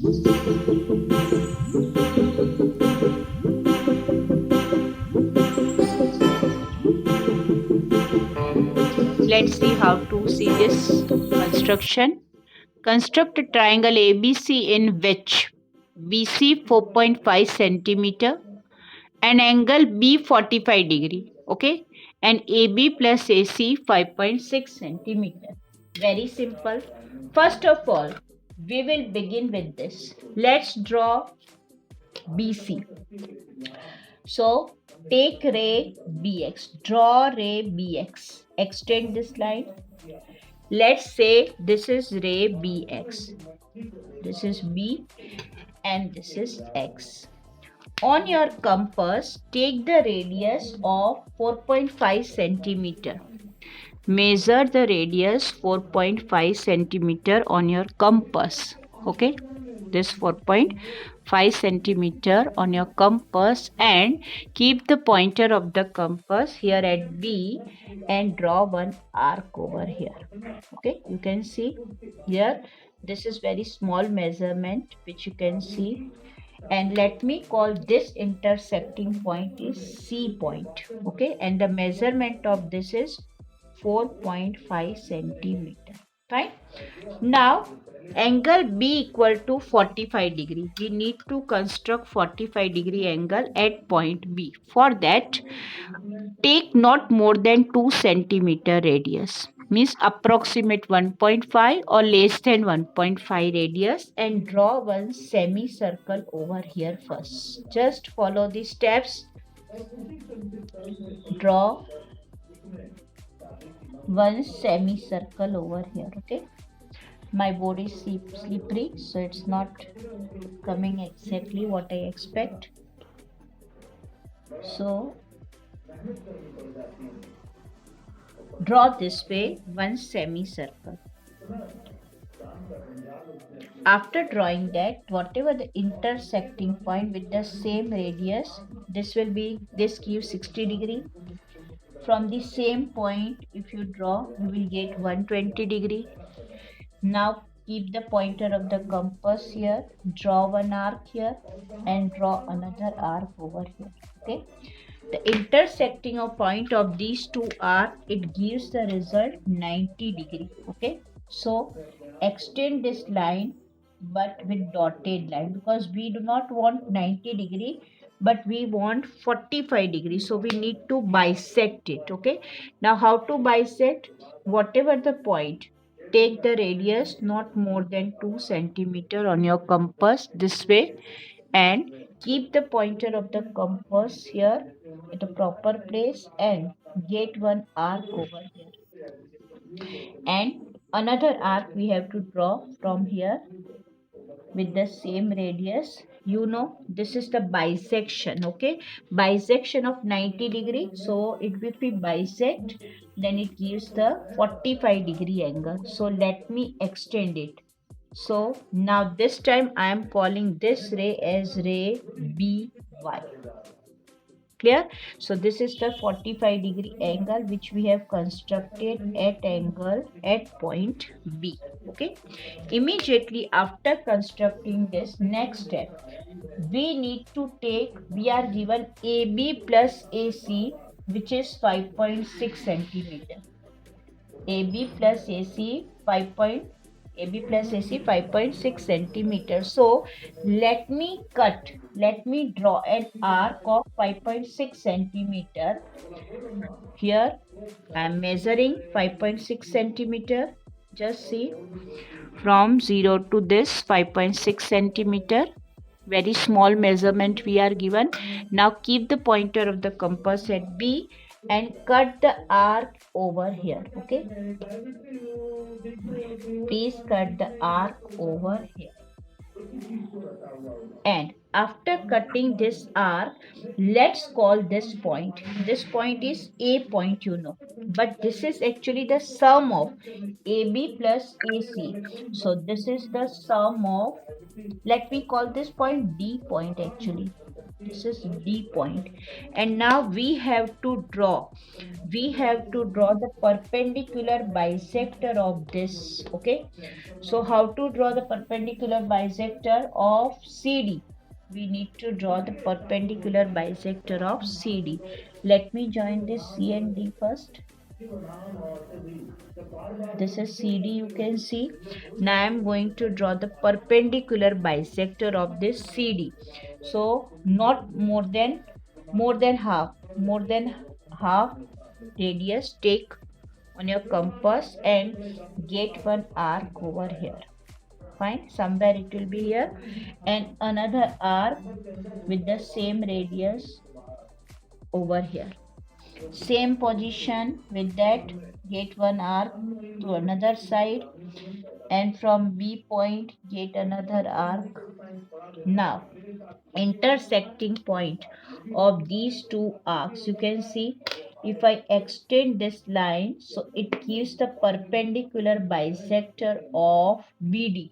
Let's see how to see this construction. Construct a triangle ABC in which BC 4.5 centimeter and angle B 45 degree. Okay, and AB plus AC 5.6 centimeter. Very simple. First of all, we will begin with this. Let's draw BC. So take ray BX. Draw ray BX. Extend this line. Let's say this is ray BX. This is B and this is X. On your compass, take the radius of 4.5 centimeter. Measure the radius 4.5 centimeter on your compass. Okay, this 4.5 centimeter on your compass, and keep the pointer of the compass here at B and draw one arc over here. Okay, you can see here, this is very small measurement which you can see, and let me call this intersecting point is C point. Okay, and the measurement of this is 4.5 centimeter. Fine. Now angle B equal to 45 degree. We need to construct 45 degree angle at point B. For that, take not more than 2 centimeter radius, means approximate 1.5 or less than 1.5 radius, and draw one semicircle over here first. Just follow the steps. Draw one semicircle over here. Okay, my board is slippery, so it's not coming exactly what I expect. So draw this way one semicircle. After drawing that, whatever the intersecting point with the same radius, this gives 60 degree. From the same point, if you draw, you will get 120 degree. Now keep the pointer of the compass here, draw one arc here and draw another arc over here. Okay, the intersecting of point of these two arcs, it gives the result 90 degree. Okay, so extend this line but with dotted line, because we do not want 90 degree but we want 45 degrees, so we need to bisect it. Okay, now how to bisect? Whatever the point, take the radius not more than 2 centimeter on your compass this way, and keep the pointer of the compass here at a proper place and get one arc over here, and another arc we have to draw from here with the same radius. You know, this is the bisection. Okay, bisection of 90 degree, so it will be bisect, then it gives the 45 degree angle. So let me extend it. So now this time I am calling this ray as ray BY. Clear? So this is the 45 degree angle which we have constructed at angle at point B. Okay, immediately after constructing this, next step we need to take, we are given AB plus AC which is 5.6 centimeter. AB plus AC 5. AB plus AC 5.6 centimeters. So let me draw an arc of 5.6 centimeter. Here I am measuring 5.6 centimeter. Just see, from 0 to this 5.6 centimeter. Very small measurement we are given. Now keep the pointer of the compass at B and cut the arc over here. Okay, please cut the arc over here. And after cutting this arc, let's call this point. This point is A point, you know, but this is actually the sum of AB plus AC. So this is the sum of, let me call this point D point actually. This is D point. And now we have to draw the perpendicular bisector of this. Okay, so how to draw the perpendicular bisector of CD? We need to draw the perpendicular bisector of CD. Let me join this C and D first. This is CD, you can see. Now I am going to draw the perpendicular bisector of this CD. So not more than half radius. Take on your compass and get one arc over here. Fine, somewhere it will be here, and another arc with the same radius over here. Same position with that, get one arc to another side, and from B point get another arc. Now intersecting point of these two arcs, you can see, if I extend this line, so it gives the perpendicular bisector of BD.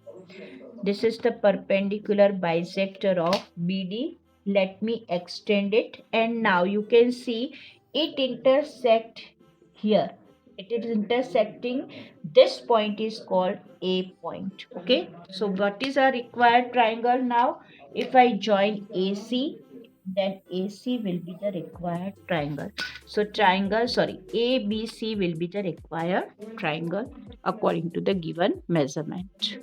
This is the perpendicular bisector of BD. Let me extend it, and now you can see it intersect here. It is intersecting. This point is called A point. Okay, so what is our required triangle now? If I join AC, then AC will be the required triangle. So ABC will be the required triangle according to the given measurement.